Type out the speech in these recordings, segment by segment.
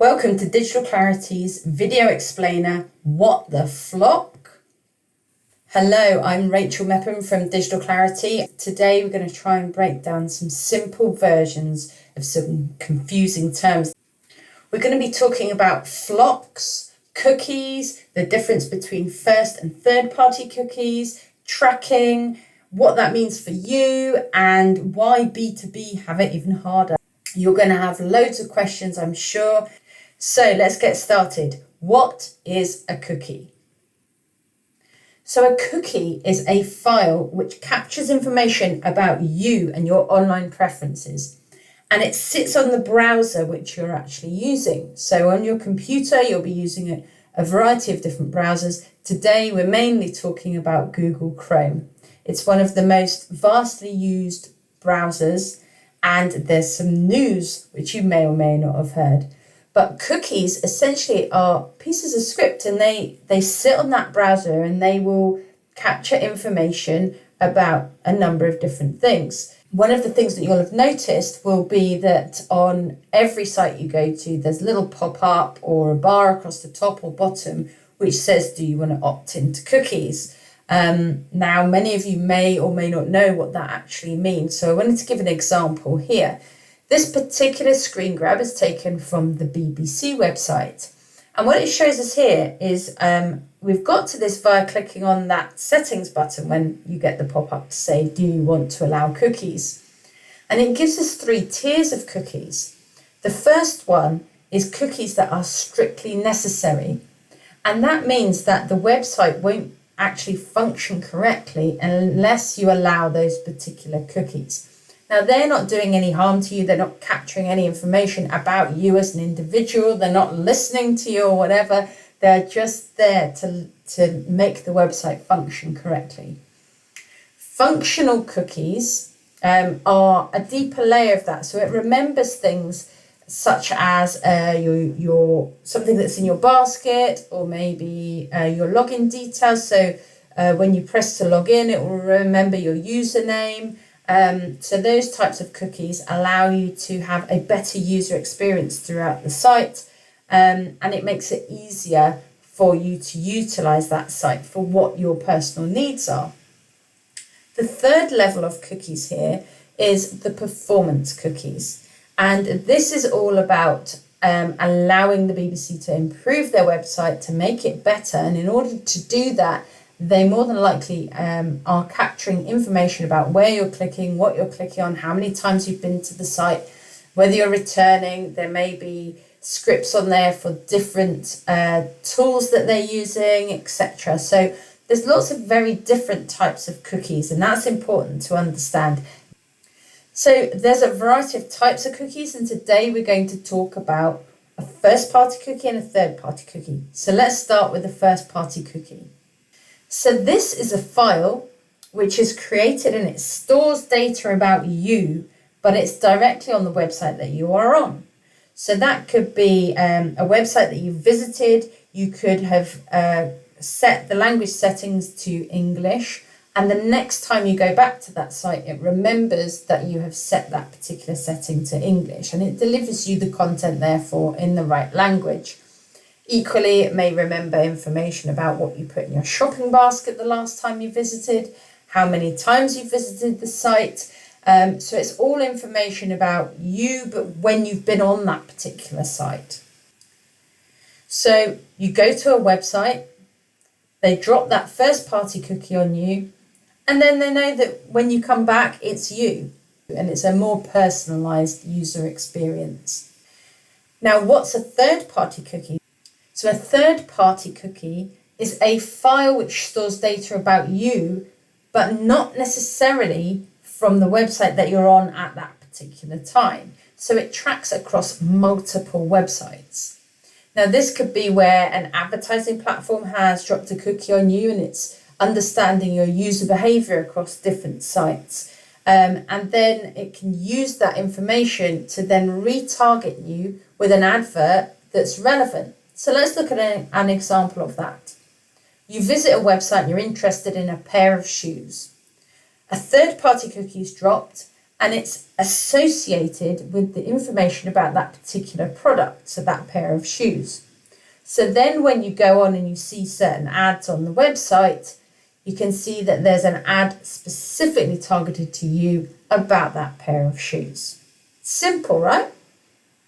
Welcome to Digital Clarity's video explainer, What the Flock? Hello, I'm Rachel Mepham from Digital Clarity. Today we're going to try and break down some simple versions of some confusing terms. We're going to be talking about flocks, cookies, the difference between first and third party cookies, tracking, what that means for you, and why B2B have it even harder. You're going to have loads of questions, I'm sure. So let's get started. What is a cookie? So a cookie is a file which captures information about you and your online preferences. And it sits on the browser which you're actually using. So on your computer, you'll be using a variety of different browsers. Today, we're mainly talking about Google Chrome. It's one of the most vastly used browsers, and there's some news which you may or may not have heard. But cookies essentially are pieces of script, and they sit on that browser and they will capture information about a number of different things. One of the things that you'll have noticed will be that on every site you go to, there's a little pop-up or a bar across the top or bottom which says, do you want to opt into cookies? Now, many of you may or may not know what that actually means. So I wanted to give an example here. This particular screen grab is taken from the BBC website. And what it shows us here is we've got to this via clicking on that settings button when you get the pop-up to say, do you want to allow cookies? And it gives us 3 tiers of cookies. The first one is cookies that are strictly necessary. And that means that the website won't actually function correctly unless you allow those particular cookies. Now, they're not doing any harm to you. They're not capturing any information about you as an individual. They're not listening to you or whatever. They're just there to make the website function correctly. Functional cookies are a deeper layer of that. So it remembers things such as your something that's in your basket, or maybe your login details. So when you press to log in, it will remember your username. So those types of cookies allow you to have a better user experience throughout the site, and it makes it easier for you to utilize that site for what your personal needs are. The third level of cookies here is the performance cookies. And this is all about allowing the BBC to improve their website, to make it better. And in order to do that, they more than likely are capturing information about where you're clicking, what you're clicking on, how many times you've been to the site, whether you're returning. There may be scripts on there for different tools that they're using, etc. So there's lots of very different types of cookies, and that's important to understand. So there's a variety of types of cookies, and today we're going to talk about a first-party cookie and a third-party cookie. So let's start with the first-party cookie. So this is a file which is created and it stores data about you, but it's directly on the website that you are on. So that could be a website that you visited. You could have set the language settings to English, and the next time you go back to that site, it remembers that you have set that particular setting to English, and it delivers you the content, therefore, in the right language. Equally, it may remember information about what you put in your shopping basket the last time you visited, how many times you visited the site. So it's all information about you, but when you've been on that particular site. So you go to a website, they drop that first party cookie on you, and then they know that when you come back, it's you, and it's a more personalized user experience. Now, what's a third party cookie? So a third-party cookie is a file which stores data about you, but not necessarily from the website that you're on at that particular time. So it tracks across multiple websites. Now, this could be where an advertising platform has dropped a cookie on you and it's understanding your user behavior across different sites. And then it can use that information to then retarget you with an advert that's relevant. So let's look at an example of that. You visit a website and you're interested in a pair of shoes. A third-party cookie is dropped and it's associated with the information about that particular product, so that pair of shoes. So then when you go on and you see certain ads on the website, you can see that there's an ad specifically targeted to you about that pair of shoes. Simple, right?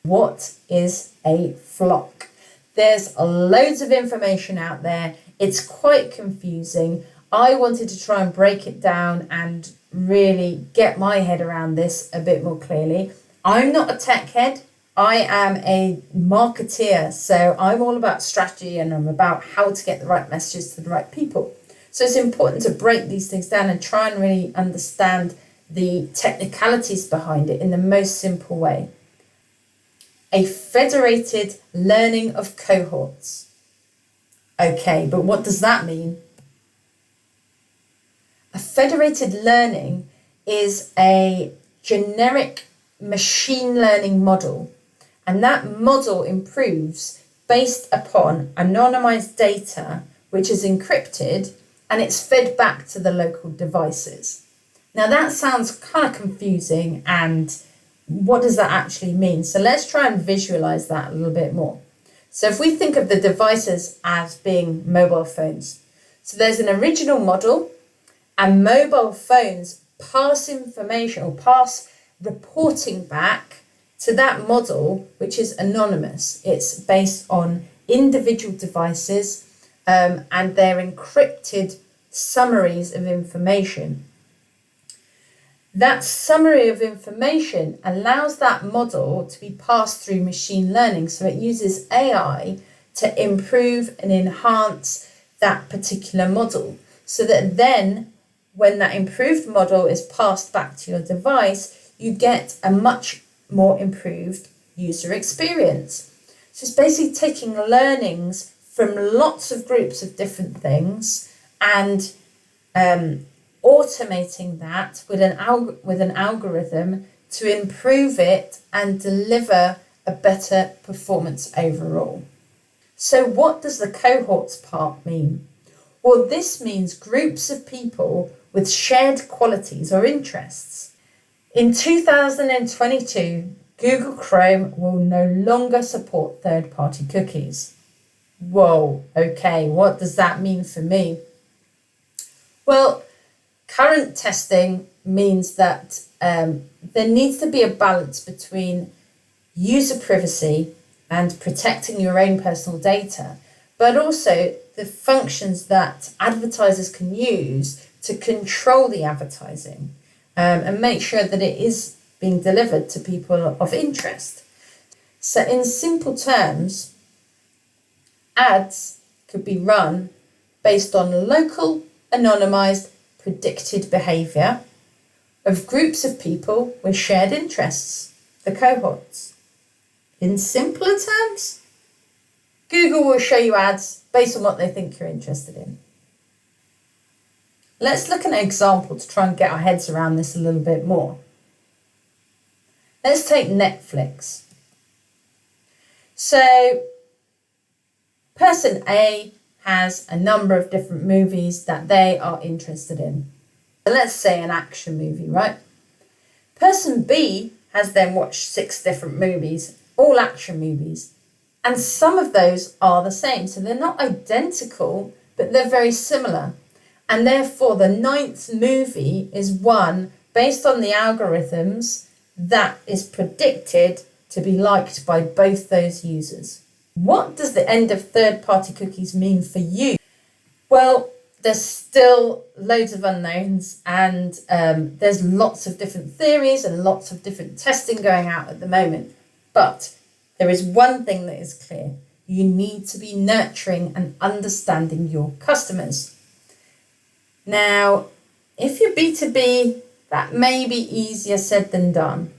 What is a flock? There's loads of information out there. It's quite confusing. I wanted to try and break it down and really get my head around this a bit more clearly. I'm not a tech head. I am a marketeer. So I'm all about strategy and I'm about how to get the right messages to the right people. So it's important to break these things down and try and really understand the technicalities behind it in the most simple way. A federated learning of cohorts. Okay, but what does that mean? A federated learning is a generic machine learning model, and that model improves based upon anonymized data, which is encrypted, and it's fed back to the local devices. Now that sounds kind of confusing, and what does that actually mean? So let's try and visualize that a little bit more. So if we think of the devices as being mobile phones, so there's an original model, and mobile phones pass information or pass reporting back to that model, which is anonymous. It's based on individual devices and their encrypted summaries of information. That summary of information allows that model to be passed through machine learning. So it uses AI to improve and enhance that particular model, so that then when that improved model is passed back to your device, you get a much more improved user experience. So it's basically taking learnings from lots of groups of different things and automating that with an algorithm to improve it and deliver a better performance overall. So what does the cohorts part mean? Well, this means groups of people with shared qualities or interests. In 2022, Google Chrome will no longer support third-party cookies. Whoa, okay, what does that mean for me? Well, current testing means that there needs to be a balance between user privacy and protecting your own personal data, but also the functions that advertisers can use to control the advertising and make sure that it is being delivered to people of interest. So in simple terms, ads could be run based on local, anonymized, predicted behavior of groups of people with shared interests, the cohorts. In simpler terms, Google will show you ads based on what they think you're interested in. Let's look at an example to try and get our heads around this a little bit more. Let's take Netflix. So, person A has a number of different movies that they are interested in. So let's say an action movie, right? Person B has then watched 6 different movies, all action movies, and some of those are the same. So they're not identical, but they're very similar. And therefore, the 9th movie is one based on the algorithms that is predicted to be liked by both those users. What does the end of third-party cookies mean for you? Well, there's still loads of unknowns, and there's lots of different theories and lots of different testing going out at the moment. But there is one thing that is clear. You need to be nurturing and understanding your customers. Now, if you're B2B, that may be easier said than done.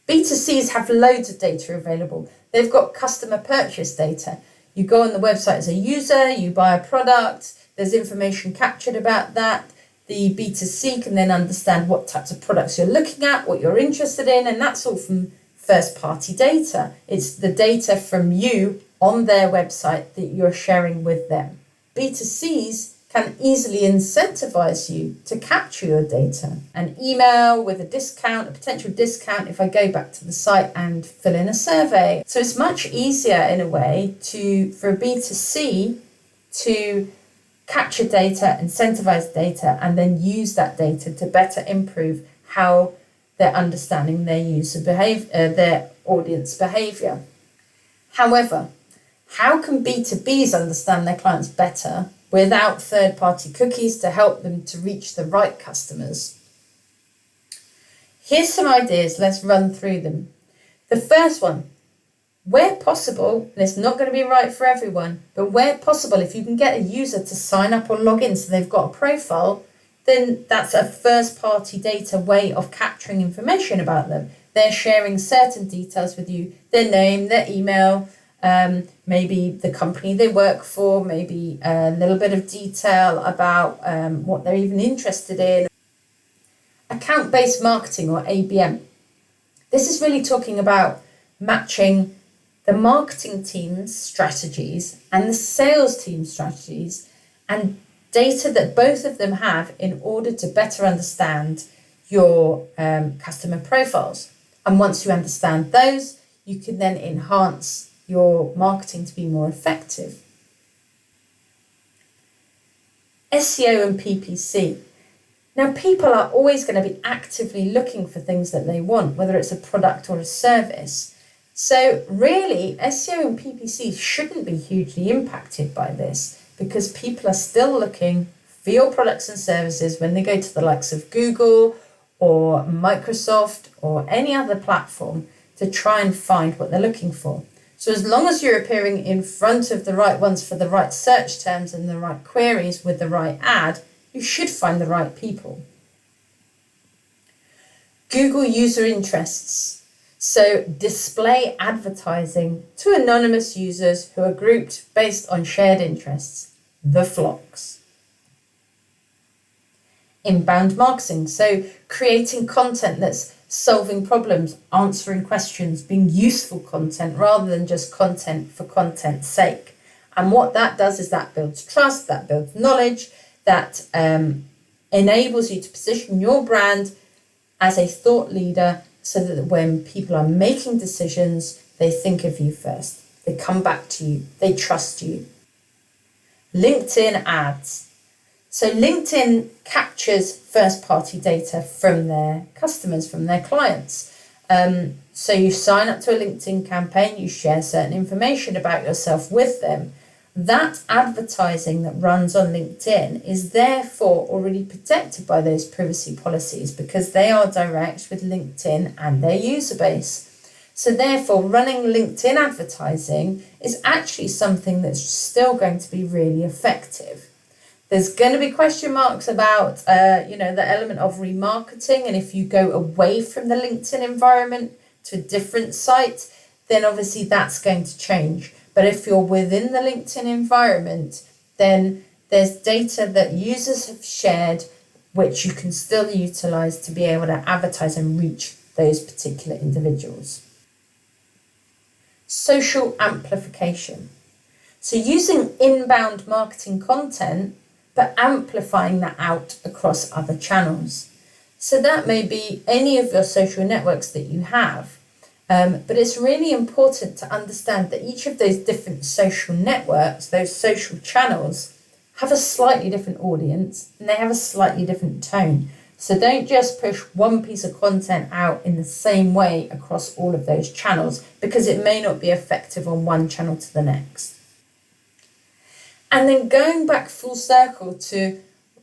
B2Cs have loads of data available. They've got customer purchase data. You go on the website as a user, you buy a product, there's information captured about that. The B2C can then understand what types of products you're looking at, what you're interested in, and that's all from first-party data. It's the data from you on their website that you're sharing with them. B2Cs can easily incentivize you to capture your data. An email with a discount, a potential discount if I go back to the site and fill in a survey. So it's much easier in a way for a B2C to capture data, incentivize data, and then use that data to better improve how they're understanding their user behavior, their audience behavior. However, how can B2Bs understand their clients better without third-party cookies to help them to reach the right customers? Here's some ideas, let's run through them. The first one, where possible, and it's not going to be right for everyone, but where possible, if you can get a user to sign up or log in so they've got a profile, then that's a first-party data way of capturing information about them. They're sharing certain details with you, their name, their email, maybe the company they work for, maybe a little bit of detail about what they're even interested in. Account-based marketing, or ABM. This is really talking about matching the marketing team's strategies and the sales team's strategies and data that both of them have in order to better understand your customer profiles. And once you understand those, you can then enhance your marketing to be more effective. SEO and PPC. Now, people are always going to be actively looking for things that they want, whether it's a product or a service. So really, SEO and PPC shouldn't be hugely impacted by this because people are still looking for your products and services when they go to the likes of Google or Microsoft or any other platform to try and find what they're looking for. So as long as you're appearing in front of the right ones for the right search terms and the right queries with the right ad, you should find the right people. Google user interests. So display advertising to anonymous users who are grouped based on shared interests, the flocks. Inbound marketing, so creating content that's solving problems, answering questions, being useful content rather than just content for content's sake. And what that does is that builds trust, that builds knowledge, that enables you to position your brand as a thought leader so that when people are making decisions, they think of you first. They come back to you, they trust you. LinkedIn ads. So LinkedIn captures first-party data from their customers, from their clients. So you sign up to a LinkedIn campaign, you share certain information about yourself with them. That advertising that runs on LinkedIn is therefore already protected by those privacy policies because they are direct with LinkedIn and their user base. So therefore, running LinkedIn advertising is actually something that's still going to be really effective. There's going to be question marks about, the element of remarketing. And if you go away from the LinkedIn environment to a different site, then obviously that's going to change. But if you're within the LinkedIn environment, then there's data that users have shared, which you can still utilize to be able to advertise and reach those particular individuals. Social amplification. So using inbound marketing content, but amplifying that out across other channels. So that may be any of your social networks that you have, but it's really important to understand that each of those different social networks, those social channels, have a slightly different audience and they have a slightly different tone. So don't just push one piece of content out in the same way across all of those channels because it may not be effective on one channel to the next. And then going back full circle to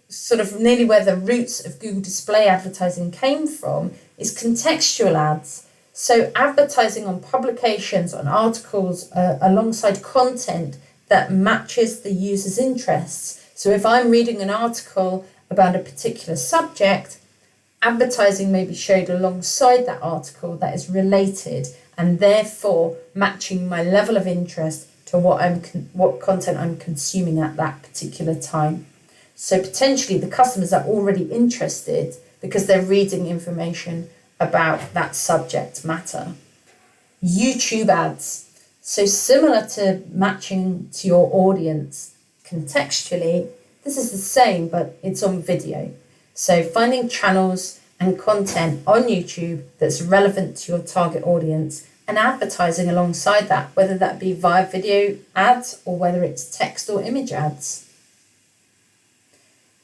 sort of nearly where the roots of Google display advertising came from is contextual ads. So advertising on publications, on articles, alongside content that matches the user's interests. So if I'm reading an article about a particular subject, advertising may be showed alongside that article that is related and therefore matching my level of interest to what content I'm consuming at that particular time. So potentially the customers are already interested because they're reading information about that subject matter. YouTube ads. So similar to matching to your audience contextually, This is the same, but it's on video. So finding channels and content on YouTube that's relevant to your target audience and advertising alongside that, whether that be via video ads or whether it's text or image ads.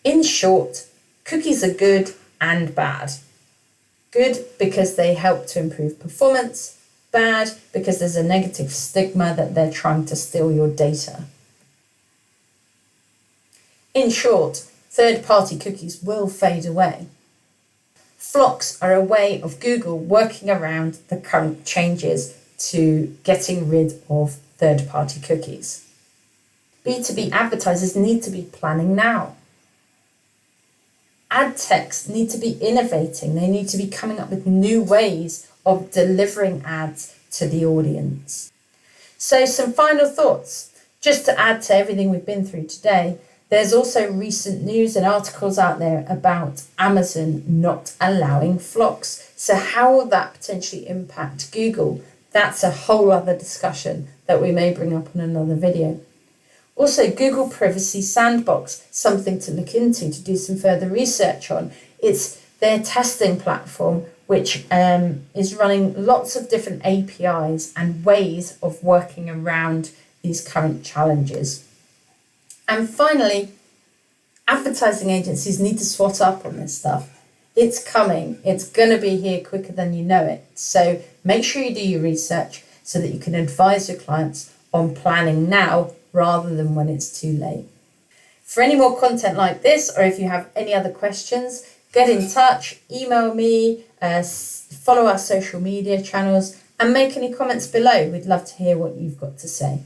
In short, cookies are good and bad. Good because they help to improve performance, bad because there's a negative stigma that they're trying to steal your data. In short, third-party cookies will fade away. Flocks are a way of Google working around the current changes to getting rid of third-party cookies. B2B advertisers need to be planning now. Ad techs need to be innovating. They need to be coming up with new ways of delivering ads to the audience. So some final thoughts, just to add to everything we've been through today. There's also recent news and articles out there about Amazon not allowing flocks. So how will that potentially impact Google? That's a whole other discussion that we may bring up in another video. Also, Google Privacy Sandbox, something to look into, to do some further research on. It's their testing platform, which is running lots of different APIs and ways of working around these current challenges. And finally, advertising agencies need to swat up on this stuff. It's coming. It's going to be here quicker than you know it. So make sure you do your research so that you can advise your clients on planning now rather than when it's too late. For any more content like this, or if you have any other questions, get in touch, email me, follow our social media channels, and make any comments below. We'd love to hear what you've got to say.